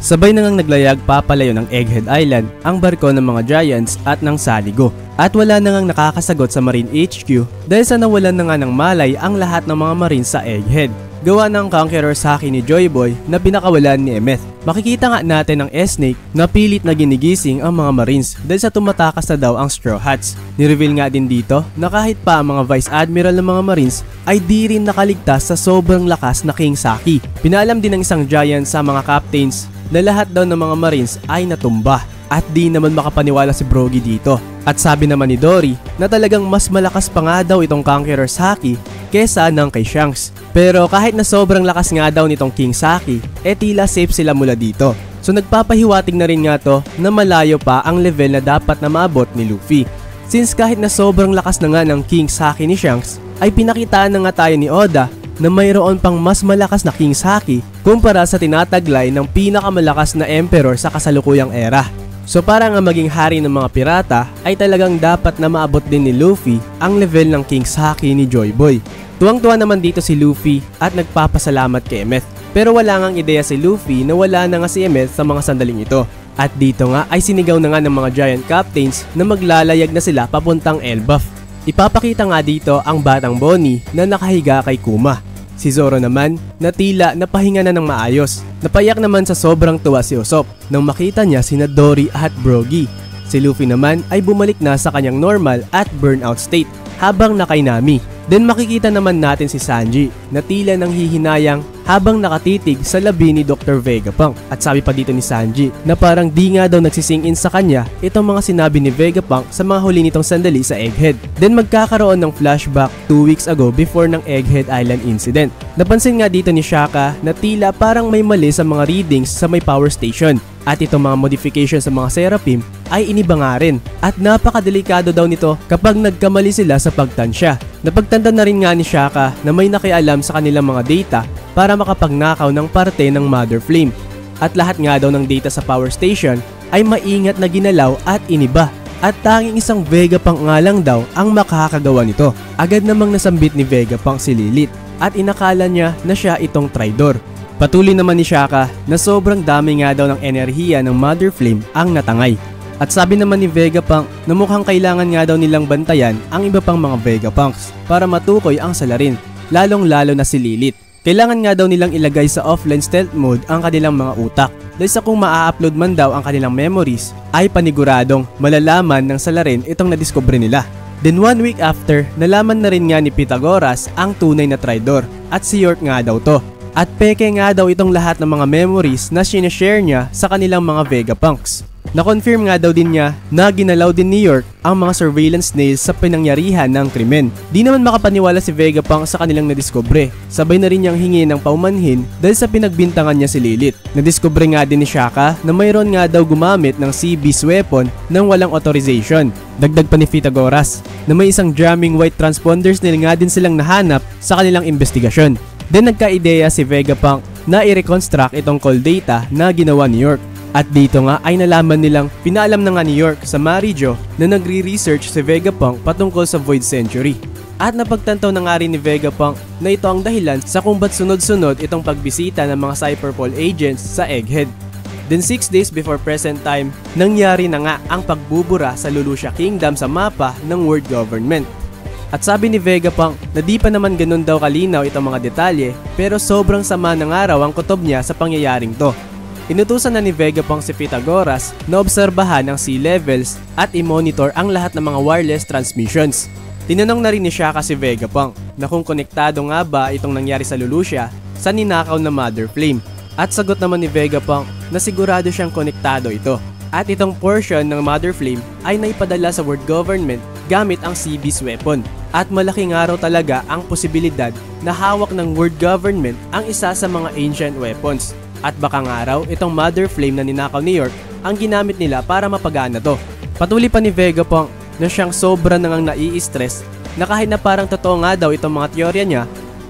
Sabay na ngang naglayag papalayo ng Egghead Island ang barko ng mga Giants at ng Saligo. At wala na ngang nakakasagot sa Marine HQ dahil sa nawalan na nga ng malay ang lahat ng mga Marines sa Egghead. Gawa ng Conqueror's Haki ni Joy Boy na pinakawalan ni Emeth. Makikita nga natin ang S-Snake na pilit na ginigising ang mga Marines dahil sa tumatakas na daw ang Straw Hats. Nireveal nga din dito na kahit pa ang mga Vice Admiral ng mga Marines ay di rin nakaligtas sa sobrang lakas na King Saki. Pinaalam din ng isang Giant sa mga Captains na lahat daw ng mga Marines ay natumba at di naman makapaniwala si Brogy dito. At sabi naman ni Dory na talagang mas malakas pa nga daw itong Conqueror's Haki kesa ng kay Shanks. Pero kahit na sobrang lakas nga daw nitong King Saki, tila safe sila mula dito. So nagpapahiwatig na rin nga to na malayo pa ang level na dapat na maabot ni Luffy. Since kahit na sobrang lakas na nga ng King Saki ni Shanks, ay pinakitaan na nga tayo ni Oda na mayroon pang mas malakas na King Saki kumpara sa tinataglay ng pinakamalakas na Emperor sa kasalukuyang era. So para nga maging hari ng mga pirata ay talagang dapat na maabot din ni Luffy ang level ng King Saki ni Joy Boy. Tuwang-tuwa naman dito si Luffy at nagpapasalamat kay Emeth. Pero wala ngang ideya si Luffy na wala na nga si Emeth sa mga sandaling ito. At dito nga ay sinigaw na nga ng mga Giant Captains na maglalayag na sila papuntang Elbaf. Ipapakita nga dito ang batang Bonnie na nakahiga kay Kuma. Si Zoro naman na tila napahinga na ng maayos. Napayak naman sa sobrang tuwa si Usopp nang makita niya sina Dory at Brogy. Si Luffy naman ay bumalik na sa kanyang normal at burnout state habang nakay Nami. Then makikita naman natin si Sanji na tila nang hihinayang habang nakatitig sa labi ni Dr. Vegapunk. At sabi pa dito ni Sanji na parang di nga daw nagsising-in sa kanya itong mga sinabi ni Vegapunk sa mga huli nitong sandali sa Egghead. Then magkakaroon ng flashback 2 weeks ago before ng Egghead Island incident. Napansin nga dito ni Shaka na tila parang may mali sa mga readings sa may power station. At itong mga modification sa mga Seraphim ay iniba nga rin. At napakadelikado daw nito kapag nagkamali sila sa pagtansya. Napagtanda na rin nga ni Shaka na may nakialam sa kanilang mga data para makapagnakaw ng parte ng Mother Flame. At lahat nga daw ng data sa power station ay maingat na ginalaw at iniba. At tanging isang Vegapunk nga lang daw ang makakagawa nito. Agad namang nasambit ni Vegapunk si Lilith at inakala niya na siya itong traidor. Patuloy naman ni Shaka na sobrang dami nga daw ng enerhiya ng Mother Flame ang natangay. At sabi naman ni Vegapunk na mukhang kailangan nga daw nilang bantayan ang iba pang mga Vegapunks para matukoy ang salarin, lalong-lalo na si Lilith. Kailangan nga daw nilang ilagay sa offline stealth mode ang kanilang mga utak dahil sa kung maa-upload man daw ang kanilang memories ay paniguradong malalaman ng salarin itong nadiskubre nila. Then 1 week after, nalaman na rin nga ni Pythagoras ang tunay na traidor at si York nga daw to. At peke nga daw itong lahat ng mga memories na sinashare niya sa kanilang mga Vegapunks. Na-confirm nga daw din niya na ginalaw din ni York ang mga surveillance nails sa pinangyarihan ng krimen. Di naman makapaniwala si Vegapunk sa kanilang nadiskubre. Sabay na rin niyang hingi ng paumanhin dahil sa pinagbintangan niya si Lilith. Nadiskubre nga din ni Shaka na mayroon nga daw gumamit ng Sea Beast weapon nang walang authorization. Dagdag pa ni Pythagoras na may isang jamming white transponders na nga din silang nahanap sa kanilang investigasyon. Then nagka-ideya si Vegapunk na i-reconstruct itong call data na ginawa ni York. At dito nga ay nalaman nilang pinaalam na nga ni York sa Marijo na nagre-research si Vegapunk patungkol sa Void Century. At napagtanto na nga rin ni Vegapunk na ito ang dahilan sa kung ba't sunod-sunod itong pagbisita ng mga Cyberpol agents sa Egghead. Then 6 days before present time, nangyari na nga ang pagbubura sa Lelouch Kingdom sa mapa ng World Government. At sabi ni Vegapunk na di pa naman ganun daw kalinaw itong mga detalye pero sobrang sama ng araw ang kutob niya sa pangyayaring to. Inutusan na ni Vegapunk si Pythagoras na obserbahan ang sea levels at i-monitor ang lahat ng mga wireless transmissions. Tinanong na rin ni Shaka si Vegapunk na kung konektado nga ba itong nangyari sa Lelouch sa ninakaw na Mother Flame. At sagot naman ni Vegapunk na sigurado siyang konektado ito. At itong portion ng Mother Flame ay naipadala sa World Government gamit ang Sea Beast weapon. At malaking araw talaga ang posibilidad na hawak ng World Government ang isa sa mga ancient weapons. At baka nga raw itong Mother Flame na ninakaw ni York ang ginamit nila para mapagana to. Patuloy pa ni Vegapunk na siyang sobra nang nai-stress na kahit na parang totoo nga daw itong mga teorya niya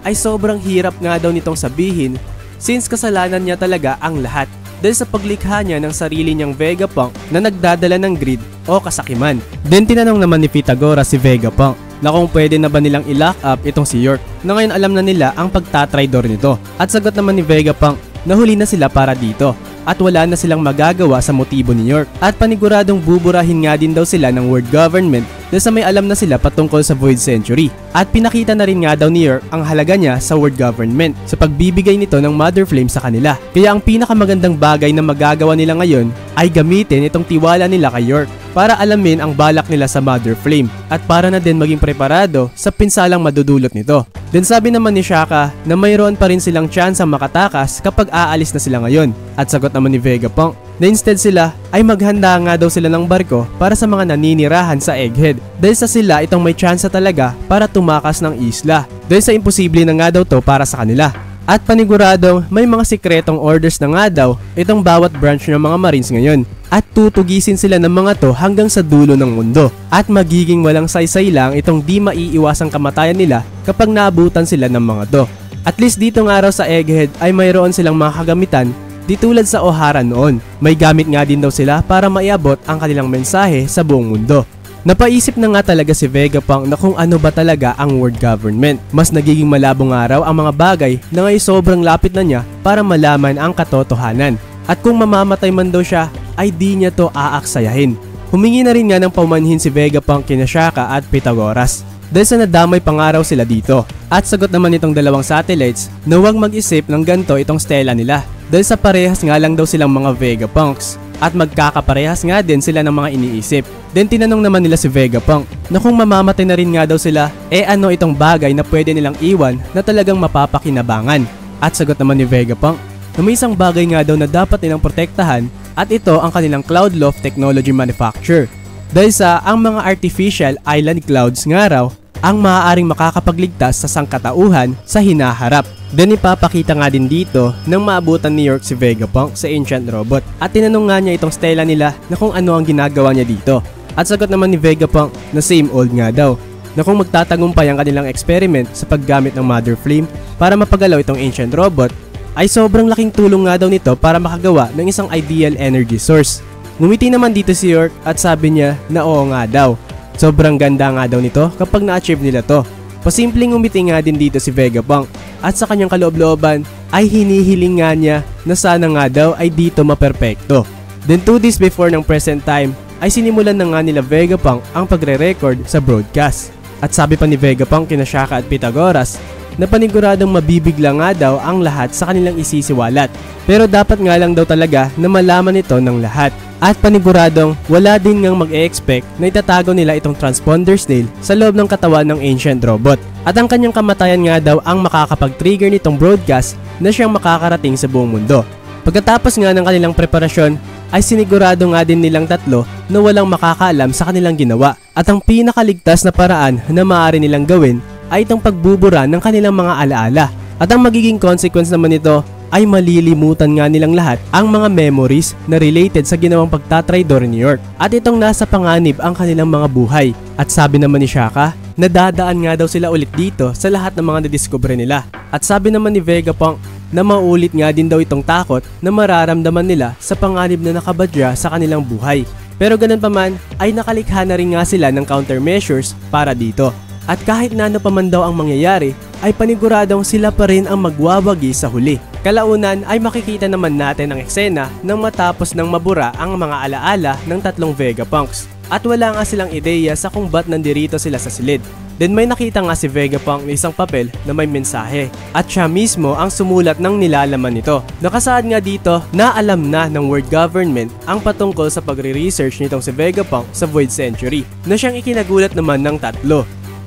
ay sobrang hirap nga daw nitong sabihin since kasalanan niya talaga ang lahat dahil sa paglikha niya ng sarili niyang Vegapunk na nagdadala ng greed o kasakiman. Then tinanong naman ni Pythagoras si Vegapunk na kung pwede na ba nilang i-lock up itong si York na ngayon alam na nila ang pagtatraidor nito. At sagot naman ni Vegapunk na huli na sila para dito. at wala na silang magagawa sa motibo ni York. At paniguradong buburahin nga din daw sila ng world government dahil sa may alam na sila patungkol sa Void Century. At pinakita na rin nga daw ni York ang halaga niya sa world government sa pagbibigay nito ng Mother Flame sa kanila. Kaya ang pinakamagandang bagay na magagawa nila ngayon ay gamitin itong tiwala nila kay York para alamin ang balak nila sa Mother Flame at para na din maging preparado sa pinsalang madudulot nito. Then sabi naman ni Shaka na mayroon pa rin silang chance ang makatakas kapag aalis na sila ngayon. At sagot naman ni Vegapunk na instead sila ay maghanda nga daw sila ng barko para sa mga naninirahan sa Egghead dahil sa sila itong may chance talaga para tumakas ng isla dahil sa imposible na nga daw to para sa kanila. At paniguradong may mga sikretong orders na nga daw itong bawat branch ng mga Marines ngayon at tutugisin sila ng mga to hanggang sa dulo ng mundo at magiging walang saysay lang itong di maiiwasang kamatayan nila kapag naabutan sila ng mga to. At least dito nga raw sa Egghead ay mayroon silang mga kagamitan di tulad sa Ohara noon. May gamit nga din daw sila para maiabot ang kanilang mensahe sa buong mundo. Napaisip na nga talaga si Vegapunk na kung ano ba talaga ang world government. Mas nagiging malabong araw ang mga bagay na ngayon sobrang lapit na niya para malaman ang katotohanan. At kung mamamatay man daw siya, ay di niya to aaksayahin. Humingi na rin nga ng paumanhin si Vegapunk kina Shaka at Pythagoras dahil sa nadamay pangaraw sila dito. At sagot naman itong dalawang satellites na huwag mag-isip ng ganito itong stela nila dahil sa parehas nga lang daw silang mga Vegapunks. At magkakaparehas nga din sila ng mga iniisip. Then tinanong naman nila si Vegapunk na kung mamamatay na rin nga daw sila, ano itong bagay na pwede nilang iwan na talagang mapapakinabangan. At sagot naman ni Vegapunk na may isang bagay nga daw na dapat nilang protektahan at ito ang kanilang Cloudloft Technology Manufacture. Dahil sa ang mga artificial island clouds nga raw ang maaaring makakapagligtas sa sangkatauhan sa hinaharap. Then ipapakita nga din dito nang maabutan ni York si Vegapunk sa Ancient Robot at tinanong nga niya itong stela nila na kung ano ang ginagawa niya dito. At sagot naman ni Vegapunk na same old nga daw na kung magtatagumpay ang kanilang experiment sa paggamit ng Mother Flame para mapagalaw itong Ancient Robot ay sobrang laking tulong nga daw nito para makagawa ng isang ideal energy source. Ngumiti naman dito si York at sabi niya na oo nga daw. Sobrang ganda nga daw nito kapag na-achieve nila to. Pasimpleng ngumiti nga din dito si Vegapunk at sa kanyang kaloob-looban ay hinihiling nga niya na sana nga daw ay dito maperpekto. Then 2 days before ng present time ay sinimulan na nga nila Vegapunk ang pagre-record sa broadcast. At sabi pa ni Vegapunk kina Shaka at Pythagoras na paniguradong mabibigla nga daw ang lahat sa kanilang isisiwalat. Pero dapat nga lang daw talaga na malaman ito ng lahat. At paniguradong wala din ngang mag-e-expect na itatago nila itong transponder snail sa loob ng katawan ng Ancient Robot. At ang kanyang kamatayan nga daw ang makakapag-trigger nitong broadcast na siyang makakarating sa buong mundo. Pagkatapos nga ng kanilang preparasyon ay sinigurado nga din nilang tatlo na walang makakaalam sa kanilang ginawa. At ang pinakaligtas na paraan na maaari nilang gawin ay itong pagbubura ng kanilang mga alaala. At ang magiging consequence naman nito ay malilimutan nga nilang lahat ang mga memories na related sa ginawang pagtatraidor ni York. At itong nasa panganib ang kanilang mga buhay. At sabi naman ni Shaka, nadadaan nga daw sila ulit dito sa lahat ng mga nadiskubre nila. At sabi naman ni Vegapunk na maulit nga din daw itong takot na mararamdaman nila sa panganib na nakabadya sa kanilang buhay. Pero ganun pa man ay nakalikha na rin nga sila ng countermeasures para dito. At kahit na ano pa man daw ang mangyayari, ay paniguradong sila pa rin ang magwawagi sa huli. Kalaunan ay makikita naman natin ang eksena nang matapos ng mabura ang mga alaala ng tatlong Vegapunks. At wala nga silang ideya sa kung ba't nandirito sila sa silid. Then may nakita nga si Vegapunk na isang papel na may mensahe. At siya mismo ang sumulat ng nilalaman nito. Nakasaad nga dito na alam na ng world government ang patungkol sa pagre-research nitong si Vegapunk sa Void Century na siyang ikinagulat naman ng tatlo.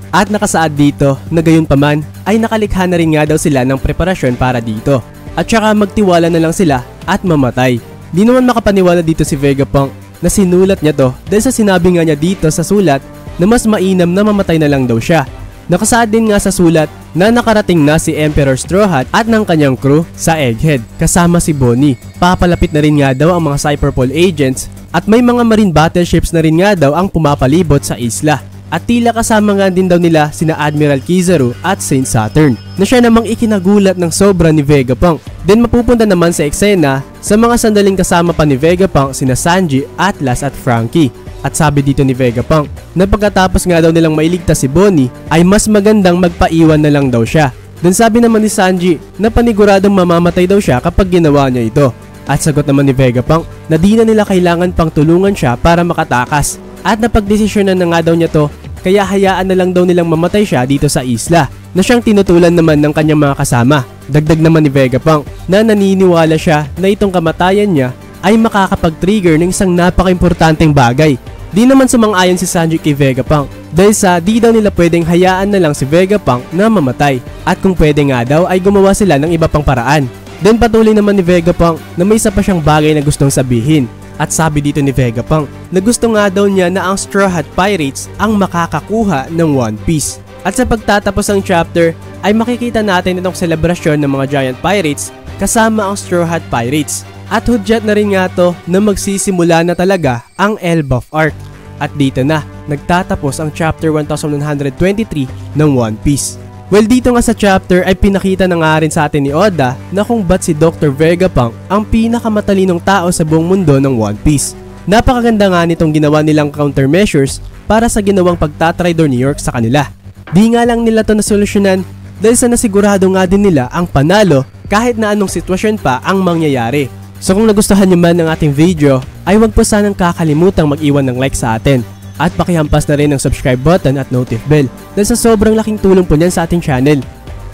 At nakasaad dito na gayon pa man ay nakalikha na rin nga daw sila ng preparasyon para dito. At saka magtiwala na lang sila at mamatay. Di naman makapaniwala dito si Vegapunk na sinulat niya to dahil sa sinabi nga niya dito sa sulat na mas mainam na mamatay na lang daw siya. Nakasaad din nga sa sulat na nakarating na si Emperor Straw Hat at ng kanyang crew sa Egghead kasama si Bonnie. Papalapit na rin nga daw ang mga Cyberpol agents at may mga marine battleships na rin nga daw ang pumapalibot sa isla. At tila kasama nga din daw nila sina Admiral Kizaru at Saint Saturn na siya namang ikinagulat ng sobra ni Vegapunk. Then mapupunta naman sa eksena sa mga sandaling kasama pa ni Vegapunk sina Sanji, Atlas at Frankie. At sabi dito ni Vegapunk na pagkatapos nga daw nilang mailigtas si Bonnie ay mas magandang magpaiwan na lang daw siya. Then sabi naman ni Sanji na paniguradong mamamatay daw siya kapag ginawa niya ito. At sagot naman ni Vegapunk na di na nila kailangan pang tulungan siya para makatakas. At napagdesisyonan na nga daw niya to, kaya hayaan na lang daw nilang mamatay siya dito sa isla na siyang tinutulan naman ng kanyang mga kasama. Dagdag naman ni Vegapunk na naniniwala siya na itong kamatayan niya ay makakapag-trigger ng isang napaka-importanteng bagay. Di naman sumang-ayon si Sanji kay Vegapunk dahil sa di daw nila pwedeng hayaan na lang si Vegapunk na mamatay at kung pwede nga daw ay gumawa sila ng iba pang paraan. Then patuloy naman ni Vegapunk na may isa pa siyang bagay na gustong sabihin. At sabi dito ni Vegapunk na gusto nga daw niya na ang Straw Hat Pirates ang makakakuha ng One Piece. At sa pagtatapos ng chapter ay makikita natin itong selebrasyon ng mga Giant Pirates kasama ang Straw Hat Pirates. At hudyat na rin nga to na magsisimula na talaga ang Elbaf Arc. At dito na, nagtatapos ang chapter 1123 ng One Piece. Well, dito nga sa chapter ay pinakita na nga rin sa atin ni Oda na kung ba't si Dr. Vegapunk ang pinakamatalinong tao sa buong mundo ng One Piece. Napakaganda nga nitong ginawa nilang countermeasures para sa ginawang pagtatraidor ni York sa kanila. Di nga lang nila to nasolusyonan dahil sa nasigurado nga din nila ang panalo kahit na anong sitwasyon pa ang mangyayari. So kung nagustuhan nyo man ng ating video ay huwag po sanang kakalimutang mag-iwan ng like sa atin. At pakihampas na rin ng subscribe button at notif bell dahil sa sobrang laking tulong po niyan sa ating channel.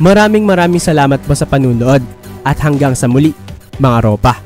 Maraming salamat po sa panunood at hanggang sa muli mga ropa.